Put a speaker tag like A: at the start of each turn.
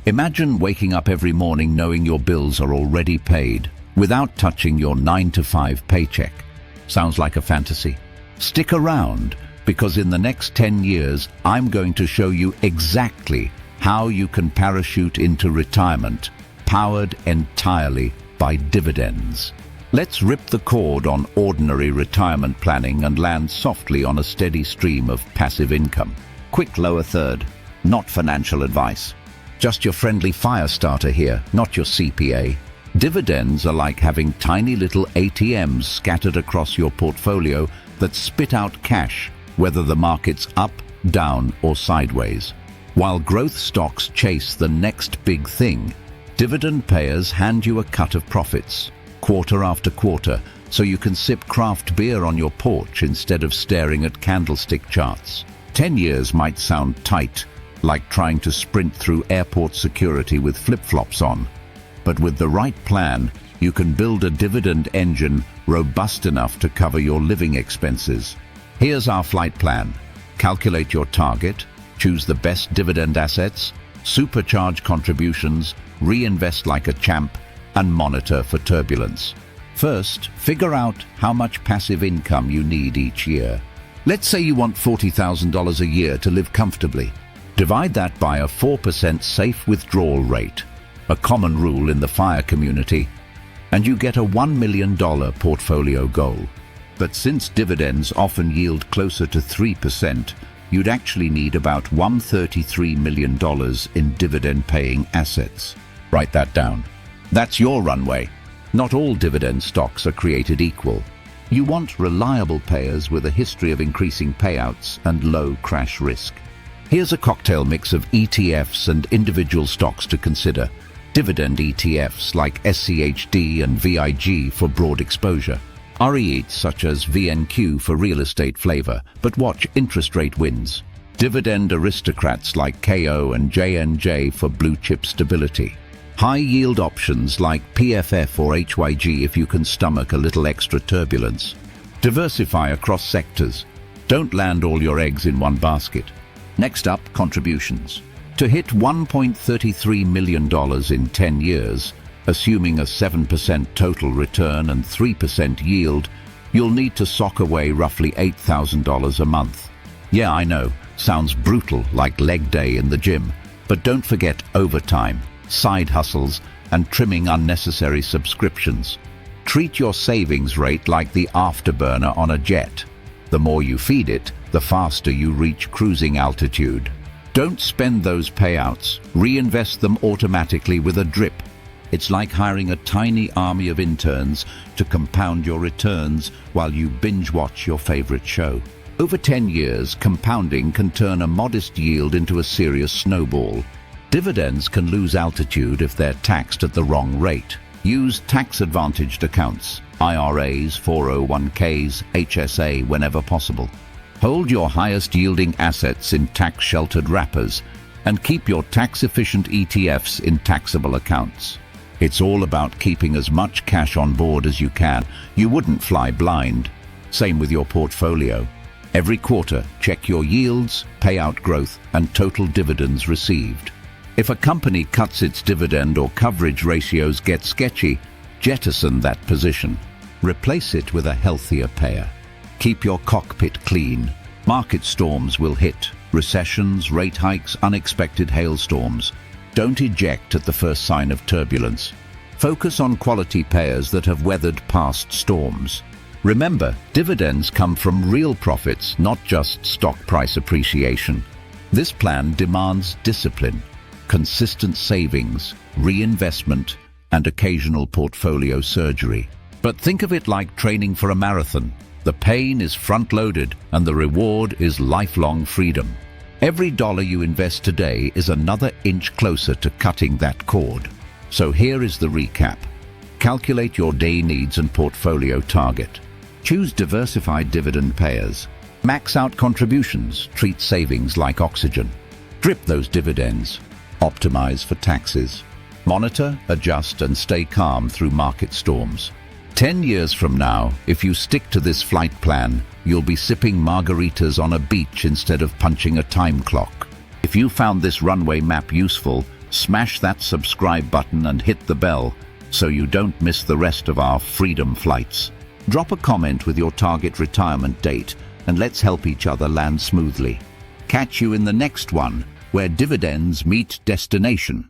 A: Imagine waking up every morning knowing your bills are already paid, without touching your 9-to-5 paycheck. Sounds like a fantasy? Stick around, because in the next 10 years, I'm going to show you exactly how you can parachute into retirement, powered entirely by dividends. Let's rip the cord on ordinary retirement planning and land softly on a steady stream of passive income. Quick lower third, not financial advice. Just your friendly fire starter here, not your CPA. Dividends are like having tiny little ATMs scattered across your portfolio that spit out cash, whether the market's up, down, or sideways. While growth stocks chase the next big thing, dividend payers hand you a cut of profits, quarter after quarter, so you can sip craft beer on your porch instead of staring at candlestick charts. 10 years might sound tight, like trying to sprint through airport security with flip-flops on. But with the right plan, you can build a dividend engine robust enough to cover your living expenses. Here's our flight plan. Calculate your target, choose the best dividend assets, supercharge contributions, reinvest like a champ, and monitor for turbulence. First, figure out how much passive income you need each year. Let's say you want $40,000 a year to live comfortably. Divide that by a 4% safe withdrawal rate, a common rule in the FIRE community, and you get a $1 million portfolio goal. But since dividends often yield closer to 3%, you'd actually need about $133 million in dividend-paying assets. Write that down. That's your runway. Not all dividend stocks are created equal. You want reliable payers with a history of increasing payouts and low crash risk. Here's a cocktail mix of ETFs and individual stocks to consider. Dividend ETFs like SCHD and VIG for broad exposure. REITs such as VNQ for real estate flavor, but watch interest rate wins. Dividend aristocrats like KO and JNJ for blue chip stability. High-yield options like PFF or HYG if you can stomach a little extra turbulence. Diversify across sectors. Don't land all your eggs in one basket. Next up, contributions. To hit $1.33 million in 10 years, assuming a 7% total return and 3% yield, you'll need to sock away roughly $8,000 a month. Yeah, I know, sounds brutal like leg day in the gym, but don't forget overtime, side hustles, and trimming unnecessary subscriptions. Treat your savings rate like the afterburner on a jet. The more you feed it, the faster you reach cruising altitude. Don't spend those payouts. Reinvest them automatically with a drip. It's like hiring a tiny army of interns to compound your returns while you binge-watch your favorite show. Over 10 years, compounding can turn a modest yield into a serious snowball. Dividends can lose altitude if they're taxed at the wrong rate. Use tax-advantaged accounts, IRAs, 401ks, HSA whenever possible. Hold your highest-yielding assets in tax-sheltered wrappers and keep your tax-efficient ETFs in taxable accounts. It's all about keeping as much cash on board as you can. You wouldn't fly blind. Same with your portfolio. Every quarter, check your yields, payout growth, and total dividends received. If a company cuts its dividend or coverage ratios get sketchy, jettison that position. Replace it with a healthier payer. Keep your cockpit clean. Market storms will hit. Recessions, rate hikes, unexpected hailstorms. Don't eject at the first sign of turbulence. Focus on quality payers that have weathered past storms. Remember, dividends come from real profits, not just stock price appreciation. This plan demands discipline, consistent savings, reinvestment, and occasional portfolio surgery. But think of it like training for a marathon. The pain is front-loaded and the reward is lifelong freedom. Every dollar you invest today is another inch closer to cutting that cord. So here is the recap. Calculate your day needs and portfolio target. Choose diversified dividend payers. Max out contributions, treat savings like oxygen. Drip those dividends. Optimize for taxes. Monitor, adjust, and stay calm through market storms. 10 years from now, if you stick to this flight plan, you'll be sipping margaritas on a beach instead of punching a time clock. If you found this runway map useful, Smash that subscribe button and hit the bell so you don't miss the rest of our freedom flights. Drop a comment with your target retirement date and let's help each other land smoothly. Catch you in the next one, where dividends meet destination.